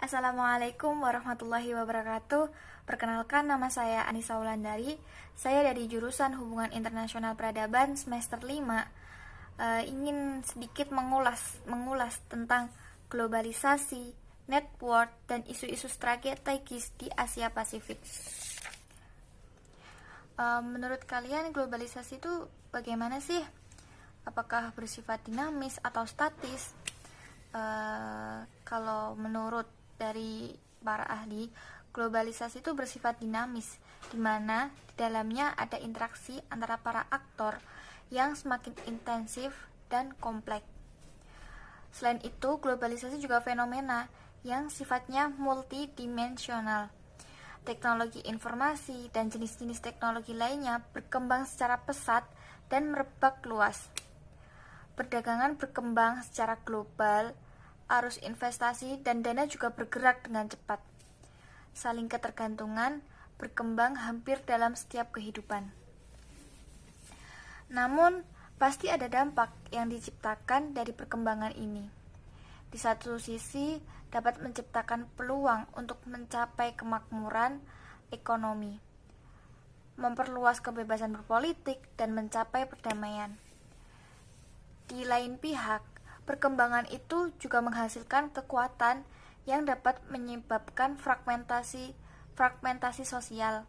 Assalamualaikum warahmatullahi wabarakatuh. Perkenalkan, nama saya Anissa Wulandari. Saya dari jurusan Hubungan Internasional Peradaban semester 5. Ingin sedikit mengulas tentang globalisasi, network, dan isu-isu strategis di Asia Pasifik. Menurut kalian globalisasi itu bagaimana sih? Apakah bersifat dinamis atau statis? Kalau menurut dari para ahli, globalisasi itu bersifat dinamis, di mana di dalamnya ada interaksi antara para aktor yang semakin intensif dan kompleks. Selain itu, globalisasi juga fenomena yang sifatnya multidimensional. Teknologi informasi dan jenis-jenis teknologi lainnya berkembang secara pesat dan merebak luas. Perdagangan berkembang secara global, arus investasi dan dana juga bergerak dengan cepat. Saling ketergantungan berkembang hampir dalam setiap kehidupan. Namun, pasti ada dampak yang diciptakan dari perkembangan ini. Di satu sisi, dapat menciptakan peluang untuk mencapai kemakmuran ekonomi, memperluas kebebasan berpolitik, dan mencapai perdamaian. Di lain pihak, perkembangan itu juga menghasilkan kekuatan yang dapat menyebabkan fragmentasi sosial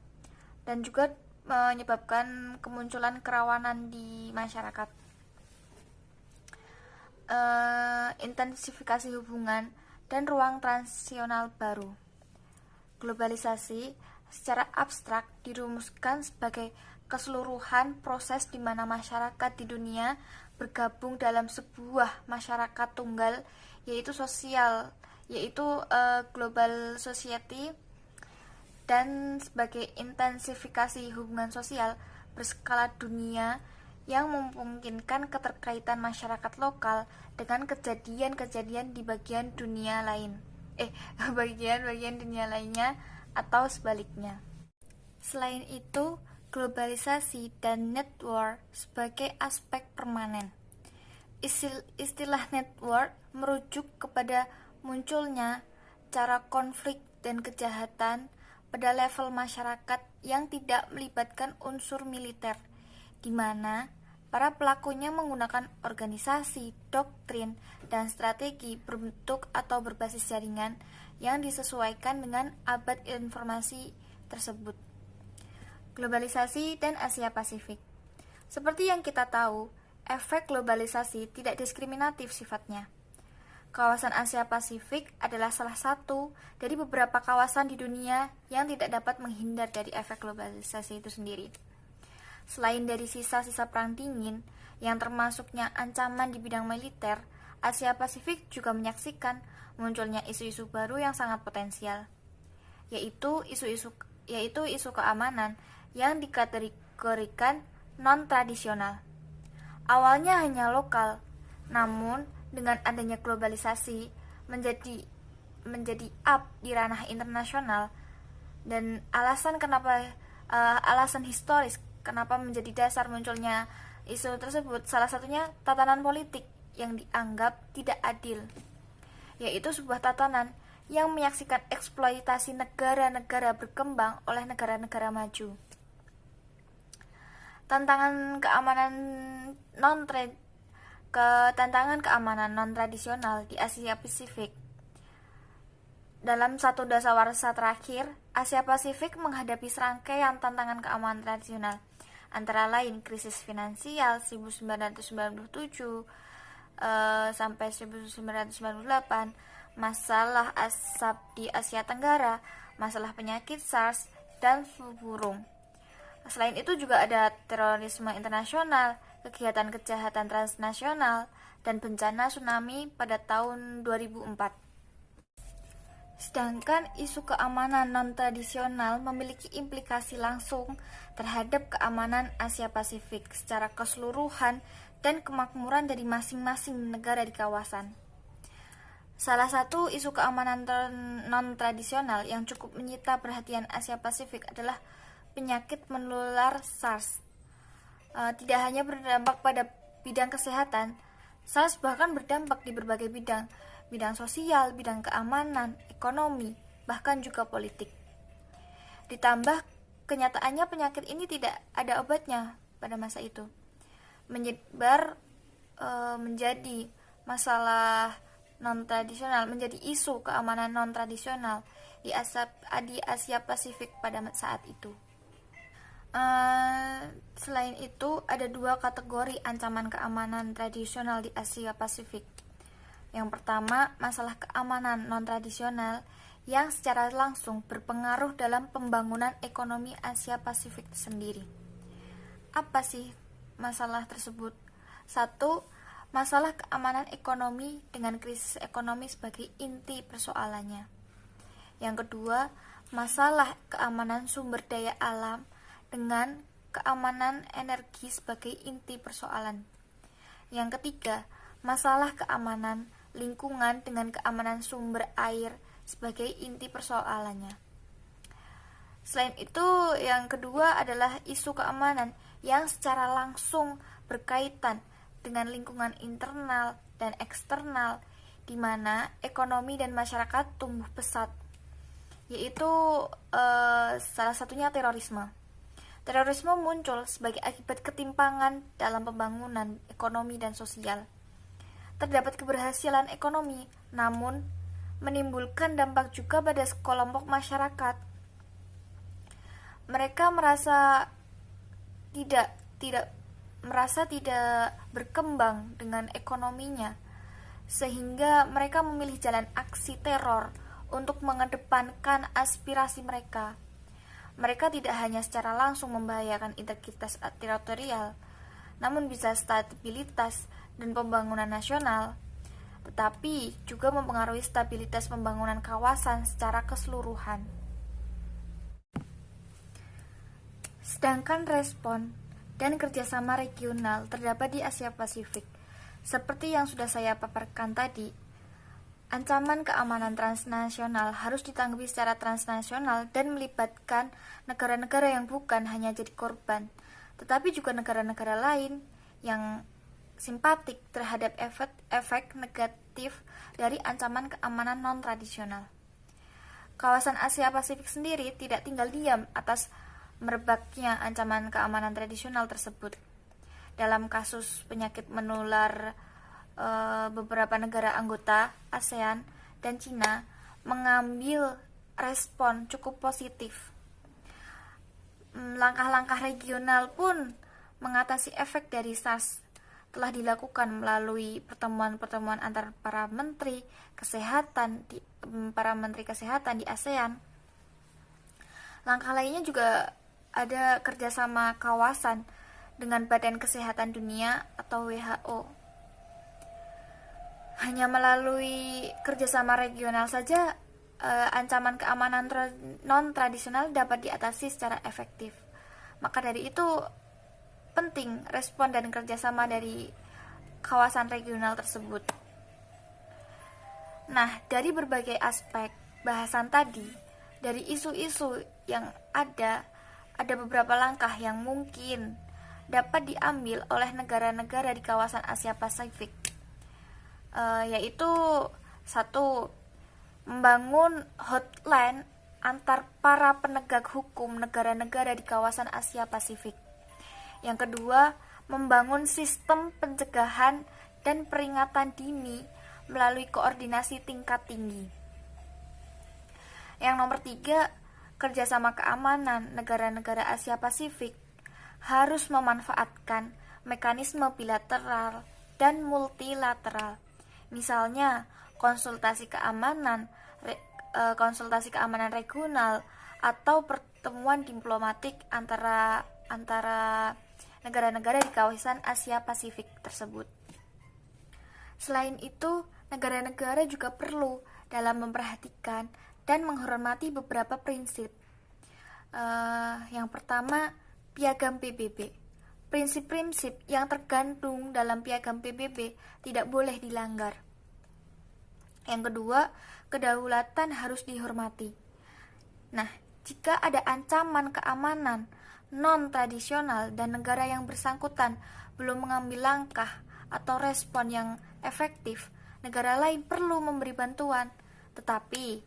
dan juga menyebabkan kemunculan kerawanan di masyarakat. Intensifikasi hubungan dan ruang transisional baru. Globalisasi secara abstrak dirumuskan sebagai keseluruhan proses di mana masyarakat di dunia bergabung dalam sebuah masyarakat tunggal, yaitu global society, dan sebagai intensifikasi hubungan sosial berskala dunia yang memungkinkan keterkaitan masyarakat lokal dengan kejadian-kejadian di bagian dunia lainnya atau sebaliknya. Selain itu, globalisasi dan network sebagai aspek permanen. Istilah network merujuk kepada munculnya cara konflik dan kejahatan pada level masyarakat yang tidak melibatkan unsur militer, di mana para pelakunya menggunakan organisasi, doktrin, dan strategi berbentuk atau berbasis jaringan yang disesuaikan dengan abad informasi tersebut. Globalisasi dan Asia Pasifik. Seperti yang kita tahu, efek globalisasi tidak diskriminatif sifatnya. Kawasan Asia Pasifik adalah salah satu dari beberapa kawasan di dunia yang tidak dapat menghindar dari efek globalisasi itu sendiri. Selain dari sisa-sisa perang dingin yang termasuknya ancaman di bidang militer, Asia Pasifik juga menyaksikan munculnya isu-isu baru yang sangat potensial, yaitu isu keamanan yang dikategorikan non-tradisional. Awalnya hanya lokal, namun dengan adanya globalisasi menjadi up di ranah internasional, dan alasan historis kenapa menjadi dasar munculnya isu tersebut, salah satunya tatanan politik yang dianggap tidak adil, yaitu sebuah tatanan yang menyaksikan eksploitasi negara-negara berkembang oleh negara-negara maju. Tantangan keamanan non-tradisional di Asia Pasifik. Dalam satu dasawarsa terakhir, Asia Pasifik menghadapi serangkaian tantangan keamanan tradisional, antara lain krisis finansial 1997 sampai 1998, masalah asap di Asia Tenggara, masalah penyakit SARS, dan flu burung. Selain itu juga ada terorisme internasional, kegiatan kejahatan transnasional, dan bencana tsunami pada tahun 2004. Sedangkan isu keamanan non-tradisional memiliki implikasi langsung terhadap keamanan Asia Pasifik secara keseluruhan dan kemakmuran dari masing-masing negara di kawasan. Salah satu isu keamanan non-tradisional yang cukup menyita perhatian Asia Pasifik adalah penyakit menular SARS. Tidak hanya berdampak pada bidang kesehatan, SARS bahkan berdampak di berbagai bidang, bidang sosial, bidang keamanan, ekonomi, bahkan juga politik. Ditambah kenyataannya penyakit ini tidak ada obatnya pada masa itu. Menyebar menjadi masalah non-tradisional, menjadi isu keamanan non-tradisional di Asia Pasifik pada saat itu. Selain itu, ada dua kategori ancaman keamanan tradisional di Asia Pasifik. Yang pertama, masalah keamanan non-tradisional yang secara langsung berpengaruh dalam pembangunan ekonomi Asia Pasifik sendiri. Apa sih masalah tersebut? Satu, masalah keamanan ekonomi dengan krisis ekonomi sebagai inti persoalannya. Yang kedua, masalah keamanan sumber daya alam dengan keamanan energi sebagai inti persoalan. Yang ketiga, masalah keamanan lingkungan dengan keamanan sumber air sebagai inti persoalannya. Selain itu, yang kedua adalah isu keamanan yang secara langsung berkaitan dengan lingkungan internal dan eksternal, di mana ekonomi dan masyarakat tumbuh pesat, yaitu salah satunya terorisme. Terorisme muncul sebagai akibat ketimpangan dalam pembangunan ekonomi dan sosial. Terdapat keberhasilan ekonomi, namun menimbulkan dampak juga pada sekelompok masyarakat. Mereka merasa tidak berkembang dengan ekonominya, sehingga mereka memilih jalan aksi teror untuk mengedepankan aspirasi mereka. Mereka tidak hanya secara langsung membahayakan integritas teritorial, namun bisa stabilitas dan pembangunan nasional, tetapi juga mempengaruhi stabilitas pembangunan kawasan secara keseluruhan. Sedangkan respon dan kerjasama regional terdapat di Asia Pasifik. Seperti yang sudah saya paparkan tadi, ancaman keamanan transnasional harus ditanggapi secara transnasional dan melibatkan negara-negara yang bukan hanya jadi korban, tetapi juga negara-negara lain yang simpatik terhadap efek negatif dari ancaman keamanan non-tradisional. Kawasan Asia Pasifik sendiri tidak tinggal diam atas merebaknya ancaman keamanan tradisional tersebut. Dalam kasus penyakit menular, beberapa negara anggota ASEAN dan Cina mengambil respon cukup positif. Langkah-langkah regional pun mengatasi efek dari SARS telah dilakukan melalui pertemuan-pertemuan antar para menteri kesehatan di ASEAN. Langkah lainnya juga ada kerjasama kawasan dengan Badan Kesehatan Dunia atau WHO. Hanya melalui kerjasama regional saja ancaman keamanan non-tradisional dapat diatasi secara efektif. Maka dari itu penting respon dan kerjasama dari kawasan regional tersebut. Nah, dari berbagai aspek bahasan tadi, dari isu-isu yang ada beberapa langkah yang mungkin dapat diambil oleh negara-negara di kawasan Asia Pasifik. Yaitu satu, membangun hotline antar para penegak hukum negara-negara di kawasan Asia Pasifik. Yang kedua, membangun sistem pencegahan dan peringatan dini melalui koordinasi tingkat tinggi. Yang nomor tiga, kerjasama keamanan negara-negara Asia Pasifik harus memanfaatkan mekanisme bilateral dan multilateral. Misalnya, konsultasi keamanan regional atau pertemuan diplomatik antara negara-negara di kawasan Asia Pasifik tersebut. Selain itu, negara-negara juga perlu dalam memperhatikan dan menghormati beberapa prinsip. Yang pertama, Piagam PBB. Prinsip-prinsip yang tergandung dalam Piagam PBB tidak boleh dilanggar. Yang kedua, kedaulatan harus dihormati. Nah, jika ada ancaman keamanan non-tradisional dan negara yang bersangkutan belum mengambil langkah atau respon yang efektif negara lain perlu memberi bantuan, tetapi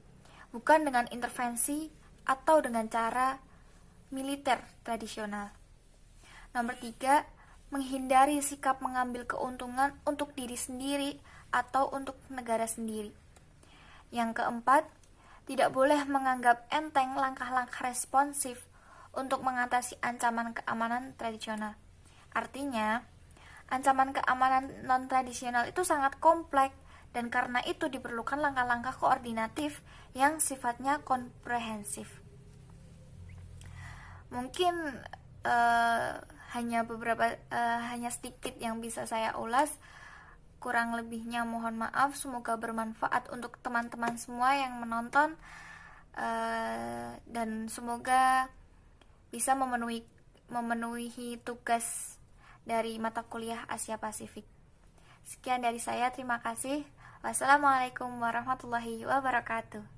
bukan dengan intervensi atau dengan cara militer tradisional. Nomor 3, menghindari sikap mengambil keuntungan untuk diri sendiri atau untuk negara sendiri. Yang keempat, tidak boleh menganggap enteng langkah-langkah responsif untuk mengatasi ancaman keamanan tradisional. Artinya, ancaman keamanan non-tradisional itu sangat kompleks dan karena itu diperlukan langkah-langkah koordinatif yang sifatnya komprehensif. Mungkin hanya sedikit yang bisa saya ulas. Kurang lebihnya mohon maaf, semoga bermanfaat untuk teman-teman semua yang menonton, dan semoga bisa memenuhi tugas dari mata kuliah Asia Pasifik. Sekian dari saya, terima kasih. Wassalamualaikum warahmatullahi wabarakatuh.